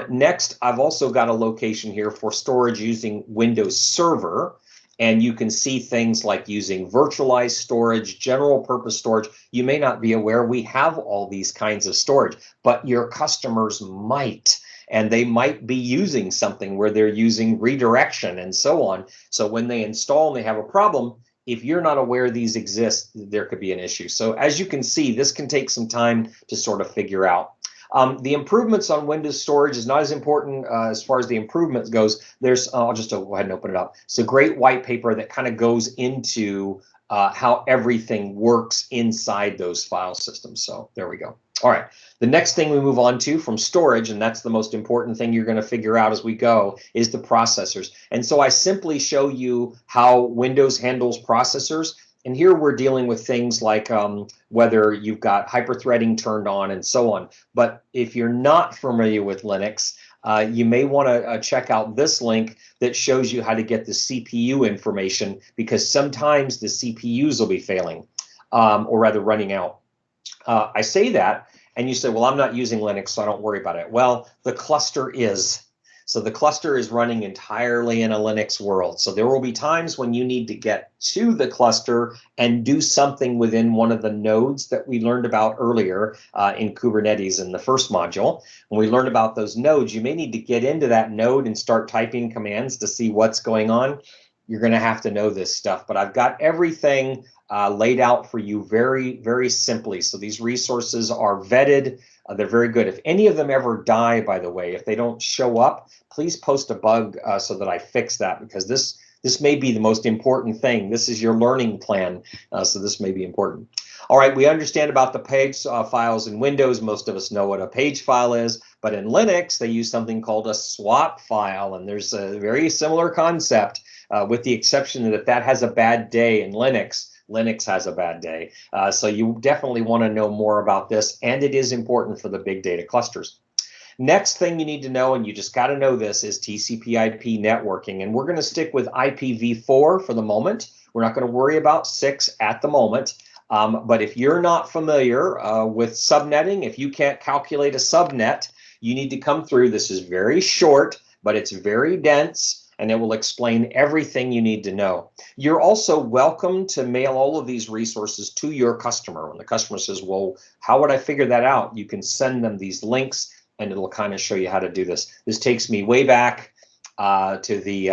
Next, I've also got a location here for storage using Windows Server. And you can see things like using virtualized storage, general purpose storage. You may not be aware we have all these kinds of storage, but your customers might. And they might be using something where they're using redirection and so on. So when they install and they have a problem, if you're not aware these exist, there could be an issue. So as you can see, this can take some time to sort of figure out. The improvements on Windows storage is not as important as far as the improvements goes. There's, I'll just go ahead and open it up. It's a great white paper that kind of goes into how everything works inside those file systems. So there we go. All right. The next thing we move on to from storage, and that's the most important thing you're going to figure out as we go, is the processors. And so I simply show you how Windows handles processors. And here we're dealing with things like whether you've got hyperthreading turned on and so on. But if you're not familiar with Linux, you may want to check out this link that shows you how to get the CPU information, because sometimes the CPUs will be failing, or rather running out. I say that, and you say, well, I'm not using Linux, so I don't worry about it. Well, the cluster is. So the cluster is running entirely in a Linux world. So there will be times when you need to get to the cluster and do something within one of the nodes that we learned about earlier in Kubernetes in the first module. When we learned about those nodes, you may need to get into that node and start typing commands to see what's going on. You're going to have to know this stuff, but I've got everything laid out for you very, very simply. So these resources are vetted. They're very good. If any of them ever die, by the way, if they don't show up, please post a bug so that I fix that, because this may be the most important thing. This is your learning plan, so this may be important. All right, we understand about the page files in Windows. Most of us know what a page file is, but in Linux, they use something called a swap file, and there's a very similar concept, with the exception that if that has a bad day in Linux, Linux has a bad day. So you definitely want to know more about this, and it is important for the big data clusters. Next thing you need to know, and you just got to know this, is TCP/IP networking, and we're going to stick with IPv4 for the moment. We're not going to worry about 6 at the moment. But if you're not familiar with subnetting, if you can't calculate a subnet, you need to come through. This is very short, but it's very dense, and it will explain everything you need to know. You're also welcome to mail all of these resources to your customer. When the customer says, well, how would I figure that out? You can send them these links, and it'll kind of show you how to do this. This takes me way back to the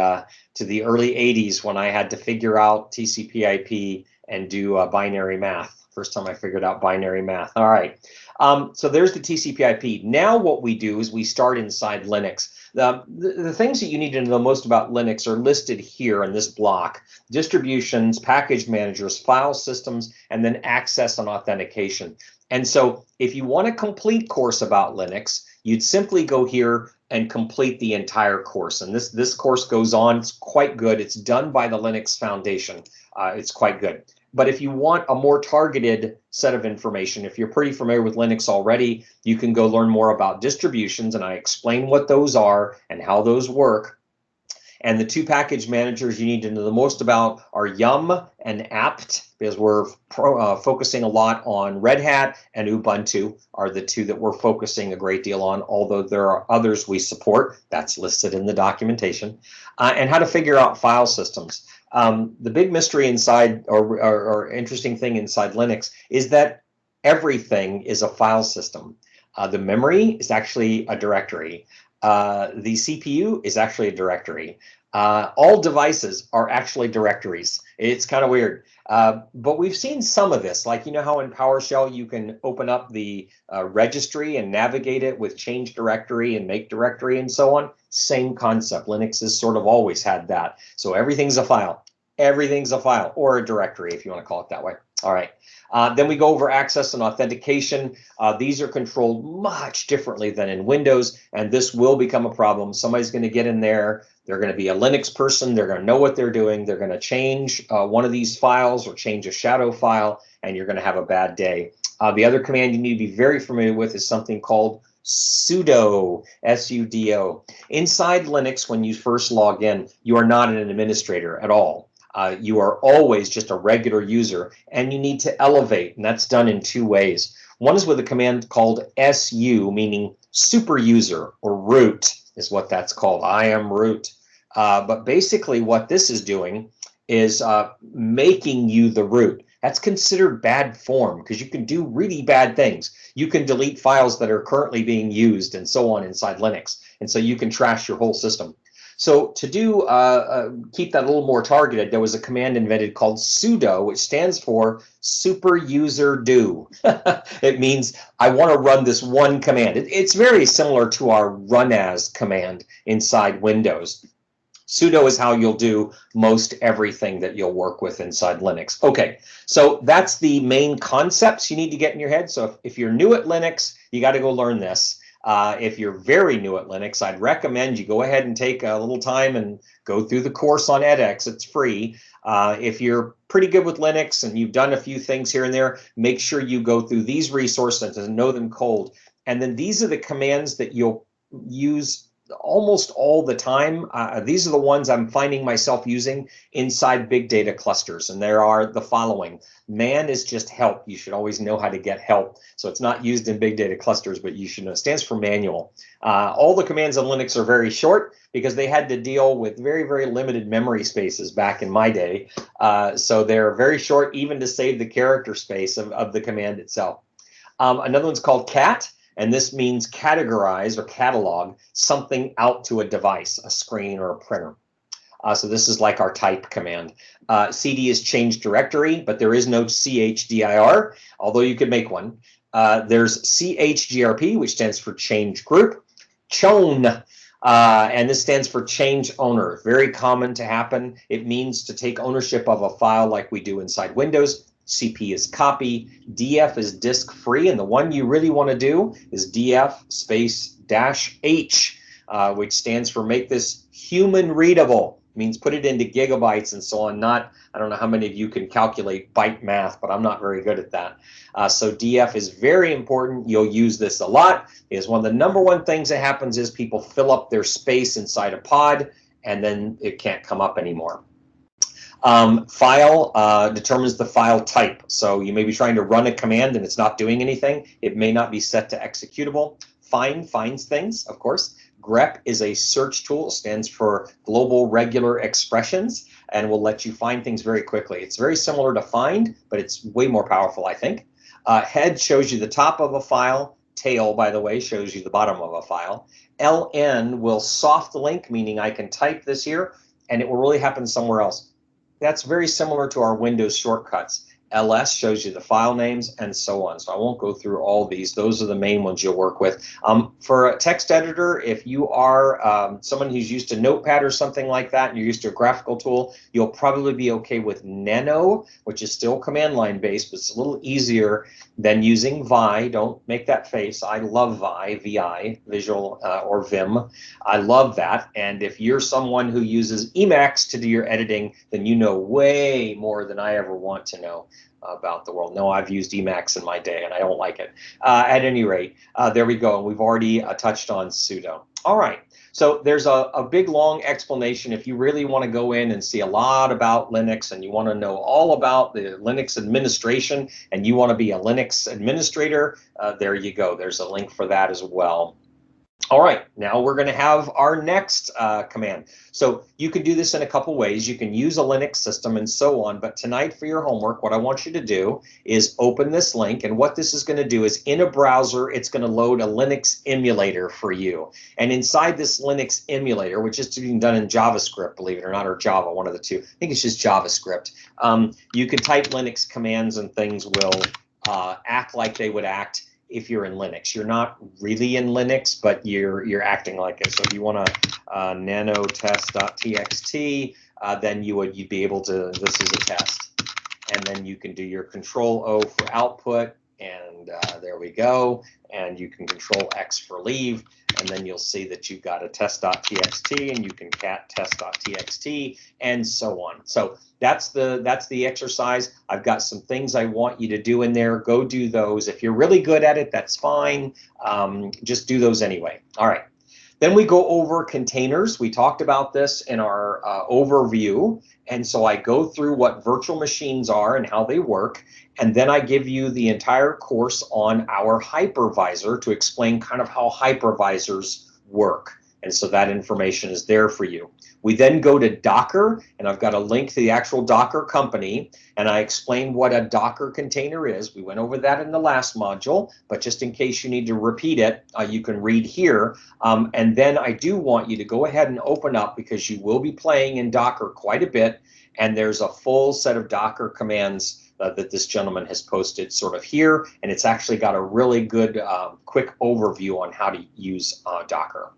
early 80s when I had to figure out TCP/IP and do binary math. First time I figured out binary math. All right. So there's the TCP/IP. Now what we do is we start inside Linux. The things that you need to know most about Linux are listed here in this block: distributions, package managers, file systems, and then access and authentication. And so if you want a complete course about Linux, you'd simply go here and complete the entire course. And this course goes on. It's quite good. It's done by the Linux Foundation. It's quite good. But if you want a more targeted set of information, if you're pretty familiar with Linux already, you can go learn more about distributions, and I explain what those are and how those work. And the two package managers you need to know the most about are Yum and apt, because we're focusing a lot on Red Hat, and Ubuntu are the two that we're focusing a great deal on, although there are others we support. That's listed in the documentation. And how to figure out file systems. The big mystery inside, or interesting thing inside Linux, is that everything is a file system. The memory is actually a directory. The CPU is actually a directory. All devices are actually directories. It's kind of weird. But we've seen some of this, like, you know how in PowerShell you can open up the registry and navigate it with change directory and make directory and so on? Same concept. Linux has sort of always had that. So everything's a file. Everything's a file, or a directory if you want to call it that way. All right. Then we go over access and authentication. These are controlled much differently than in Windows, and this will become a problem. Somebody's going to get in there. They're going to be a Linux person. They're going to know what they're doing. They're going to change one of these files or change a shadow file, and you're going to have a bad day. The other command you need to be very familiar with is something called sudo, S-U-D-O. Inside Linux, when you first log in, you are not an administrator at all. You are always just a regular user, and you need to elevate, and that's done in two ways. One is with a command called su, meaning super user, or root is what that's called. I am root. But basically what this is doing is making you the root. That's considered bad form, because you can do really bad things. You can delete files that are currently being used and so on inside Linux, and so you can trash your whole system. So to do keep that a little more targeted, there was a command invented called sudo, which stands for super user do. It means I want to run this one command. It's very similar to our run as command inside Windows. Sudo is how you'll do most everything that you'll work with inside Linux. Okay, so that's the main concepts you need to get in your head. So if you're new at Linux, you got to go learn this. If you're very new at Linux, I'd recommend you go ahead and take a little time and go through the course on edX. It's free. If you're pretty good with Linux and you've done a few things here and there, make sure you go through these resources and know them cold. And then these are the commands that you'll use almost all the time. These are the ones I'm finding myself using inside big data clusters, and there are the following. Man is just help. You should always know how to get help. So it's not used in big data clusters, but you should know. It stands for manual. All the commands on Linux are very short because they had to deal with very, very limited memory spaces back in my day. So they're very short, even to save the character space of the command itself. Another one's called cat. And this means categorize or catalog something out to a device, a screen or a printer. So this is like our type command. CD is change directory, but there is no chdir, although you could make one. There's chgrp, which stands for change group. Chown, and this stands for change owner. Very common to happen. It means to take ownership of a file like we do inside Windows. CP is copy, DF is disk free, and the one you really want to do is DF space -H, which stands for make this human readable. It means put it into gigabytes and so on. I don't know how many of you can calculate byte math, but I'm not very good at that. So DF is very important. You'll use this a lot. It's one of the number one things that happens is people fill up their space inside a pod, and then it can't come up anymore. File determines the file type. So you may be trying to run a command and it's not doing anything. It may not be set to executable. Find finds things, of course. grep is a search tool, stands for Global Regular Expressions, and will let you find things very quickly. It's very similar to find, but it's way more powerful, I think. Head shows you the top of a file. Tail, by the way, shows you the bottom of a file. LN will soft link, meaning I can type this here, and it will really happen somewhere else. That's very similar to our Windows shortcuts. LS shows you the file names and so on. So I won't go through all these. Those are the main ones you'll work with. For a text editor, if you are someone who's used to Notepad or something like that, and you're used to a graphical tool, you'll probably be okay with Nano, which is still command line based, but it's a little easier than using Vi. Don't make that face. I love Vi, VI, Visual or Vim. I love that. And if you're someone who uses Emacs to do your editing, then you know way more than I ever want to know about the world. No, I've used Emacs in my day and I don't like it. At any rate, there we go. And we've already touched on sudo. All right. So there's a big long explanation. If you really want to go in and see a lot about Linux and you want to know all about the Linux administration and you want to be a Linux administrator, there you go. There's a link for that as well. All right, now we're going to have our next command. So you can do this in a couple ways. You can use a Linux system and so on, but tonight for your homework, what I want you to do is open this link, and what this is going to do is in a browser, it's going to load a Linux emulator for you. And inside this Linux emulator, which is being done in JavaScript, believe it or not, or Java, one of the two. I think it's just JavaScript. You can type Linux commands and things will act like they would act if you're in Linux. You're not really in Linux, but you're acting like it. So if you want to nano test.txt, then you'd be able to, this is a test. And then you can do your control O for output, and there we go. And you can control X for leave, and then you'll see that you've got a test.txt, and you can cat test.txt, and so on. So that's the exercise. I've got some things I want you to do in there. Go do those. If you're really good at it, that's fine. Just do those anyway. All right. Then we go over containers. We talked about this in our overview. And so I go through what virtual machines are and how they work. And then I give you the entire course on our hypervisor to explain kind of how hypervisors work. And so that information is there for you. We then go to Docker, and I've got a link to the actual Docker company, and I explain what a Docker container is. We went over that in the last module, but just in case you need to repeat it, you can read here. And then I do want you to go ahead and open up, because you will be playing in Docker quite a bit, and there's a full set of Docker commands that this gentleman has posted sort of here, and it's actually got a really good quick overview on how to use Docker.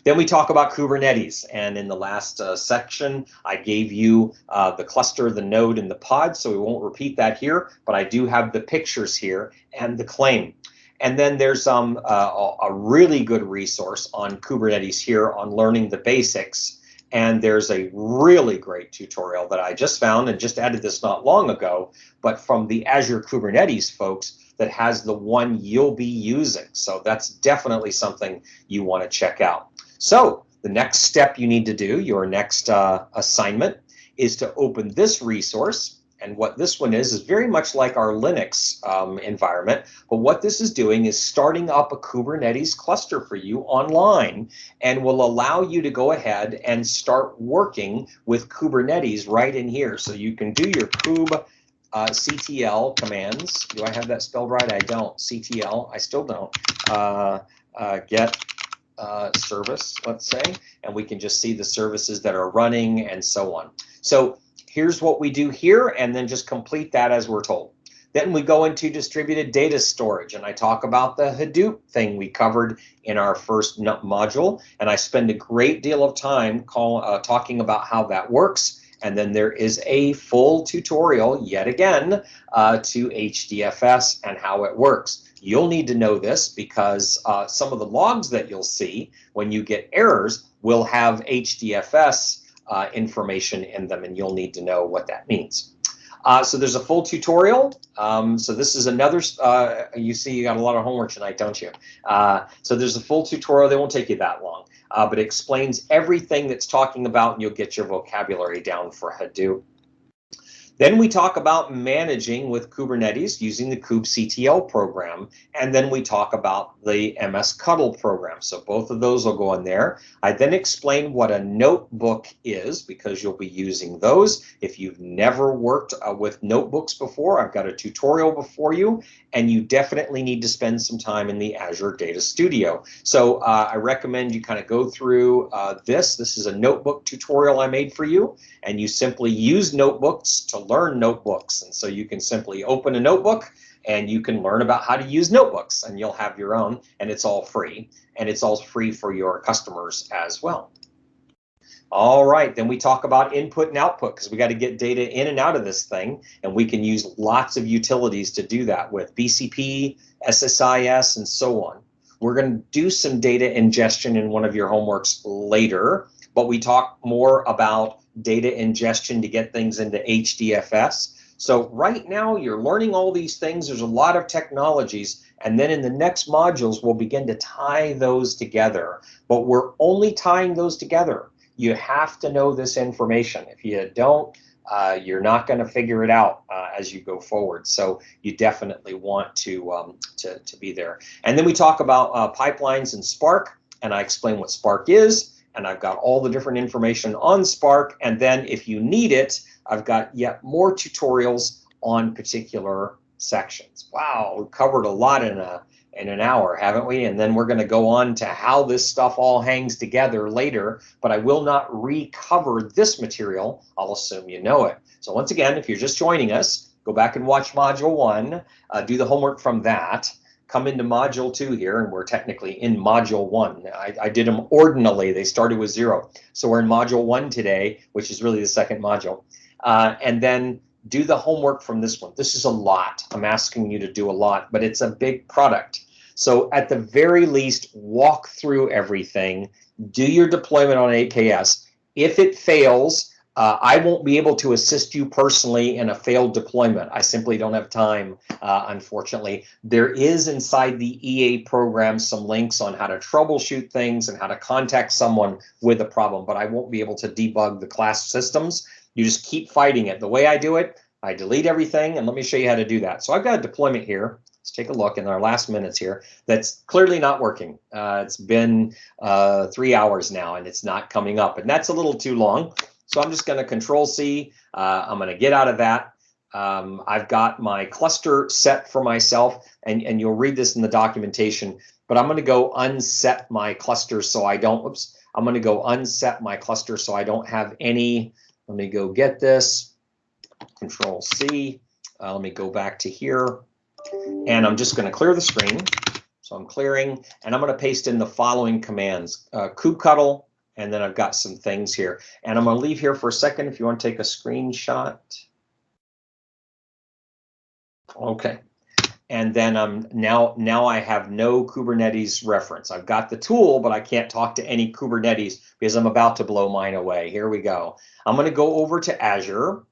Then we talk about Kubernetes, and in the last section, I gave you the cluster, the node, and the pod, so we won't repeat that here, but I do have the pictures here and the claim. And then there's a really good resource on Kubernetes here on learning the basics. And there's a really great tutorial that I just found and just added this not long ago, but from the Azure Kubernetes folks that has the one you'll be using. So that's definitely something you want to check out. So the next step you need to do, your next assignment, is to open this resource. And what this one is very much like our Linux environment. But what this is doing is starting up a Kubernetes cluster for you online and will allow you to go ahead and start working with Kubernetes right in here. So you can do your kube CTL commands. Do I have that spelled right? I don't. CTL, I still don't. Get service, let's say, and we can just see the services that are running and so on. So here's what we do here, and then just complete that as we're told. Then we go into distributed data storage, and I talk about the Hadoop thing we covered in our first module, and I spend a great deal of time talking about how that works. And then there is a full tutorial, yet again, to HDFS and how it works. You'll need to know this because some of the logs that you'll see when you get errors will have HDFS information in them, and you'll need to know what that means. So there's a full tutorial. So this is another, you see you got a lot of homework tonight, don't you? So there's a full tutorial. They won't take you that long, but it explains everything that's talking about, and you'll get your vocabulary down for Hadoop. Then we talk about managing with Kubernetes using the kubectl program, and then we talk about the MS-Cuttle program. So both of those will go in there. I then explain what a notebook is because you'll be using those. If you've never worked with notebooks before, I've got a tutorial before you, and you definitely need to spend some time in the Azure Data Studio. So I recommend you kind of go through this. This is a notebook tutorial I made for you, and you simply use notebooks to learn notebooks. And so you can simply open a notebook and you can learn about how to use notebooks, and you'll have your own, and it's all free. And it's all free for your customers as well. All right, then we talk about input and output because we got to get data in and out of this thing, and we can use lots of utilities to do that with BCP, SSIS, and so on. We're going to do some data ingestion in one of your homeworks later, but we talk more about data ingestion to get things into HDFS. So right now you're learning all these things. There's a lot of technologies, and then in the next modules we'll begin to tie those together. But we're only tying those together. You have to know this information. If you don't, you're not going to figure it out as you go forward. So you definitely want to be there. And then we talk about pipelines and Spark, and I explain what Spark is, and I've got all the different information on Spark. And then if you need it, I've got yet more tutorials on particular sections. Wow, we've covered a lot in an hour, haven't we? And then we're going to go on to how this stuff all hangs together later, but I will not recover this material. I'll assume you know it. So once again, if you're just joining us, go back and watch Module 1, do the homework from that, come into Module 2 here, and we're technically in Module 1. I did them ordinally. They started with 0. So we're in Module 1 today, which is really the second module. And then do the homework from this one. This is a lot. I'm asking you to do a lot, but it's a big product. So at the very least, walk through everything. Do your deployment on AKS. If it fails, I won't be able to assist you personally in a failed deployment. I simply don't have time, unfortunately. There is inside the EA program some links on how to troubleshoot things and how to contact someone with a problem, but I won't be able to debug the class systems. You just keep fighting it. The way I do it, I delete everything, and let me show you how to do that. So I've got a deployment here. Let's take a look in our last minutes here. That's clearly not working. It's been 3 hours now, and it's not coming up, and that's a little too long. So I'm just going to Control-C. I'm going to get out of that. I've got my cluster set for myself, and you'll read this in the documentation, but I'm going to go unset my cluster so I don't, oops, I'm going to go unset my cluster so I don't have any. Let me go get this, Control-C. Let me go back to here, and I'm just going to clear the screen. So I'm clearing, and I'm going to paste in the following commands, kubectl, and then I've got some things here. And I'm going to leave here for a second if you want to take a screenshot. Okay. And then now I have no Kubernetes reference. I've got the tool, but I can't talk to any Kubernetes because I'm about to blow mine away. Here we go. I'm going to go over to Azure.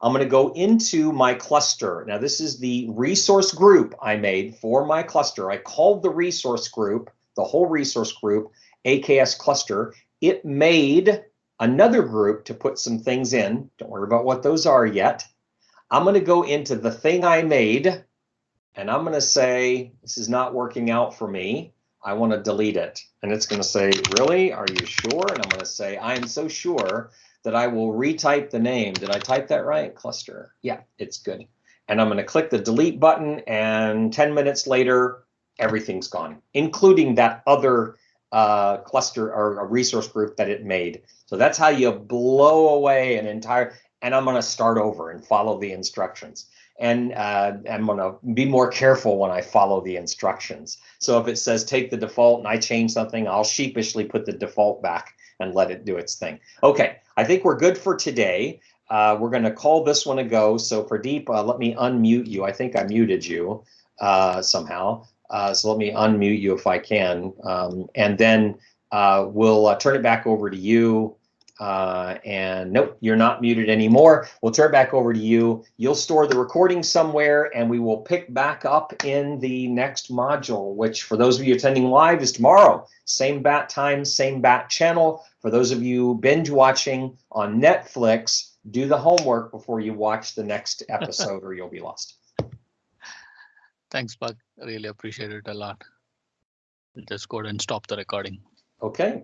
I'm going to go into my cluster. Now, this is the resource group I made for my cluster. I called the resource group, the whole resource group, AKS cluster. It made another group to put some things in. Don't worry about what those are yet. I'm going to go into the thing I made, and I'm going to say, this is not working out for me. I want to delete it. And it's going to say, really? Are you sure? And I'm going to say, I am so sure that I will retype the name. Did I type that right? Cluster. Yeah, it's good. And I'm going to click the delete button, and 10 minutes later, everything's gone, including that other cluster or a resource group that it made. So that's how you blow away an entire, and I'm going to start over and follow the instructions. And I'm going to be more careful when I follow the instructions. So if it says take the default and I change something, I'll sheepishly put the default back and let it do its thing. Okay, I think we're good for today. We're going to call this one a go. So Pradeep, let me unmute you. I think I muted you somehow. So let me unmute you if I can. And then we'll turn it back over to you. And nope, you're not muted anymore. We'll turn it back over to you. You'll store the recording somewhere, and we will pick back up in the next module, which for those of you attending live is tomorrow. Same bat time, same bat channel. For those of you binge watching on Netflix, do the homework before you watch the next episode or you'll be lost. Thanks, Buck. I really appreciate it a lot. Just go ahead and stop the recording. Okay.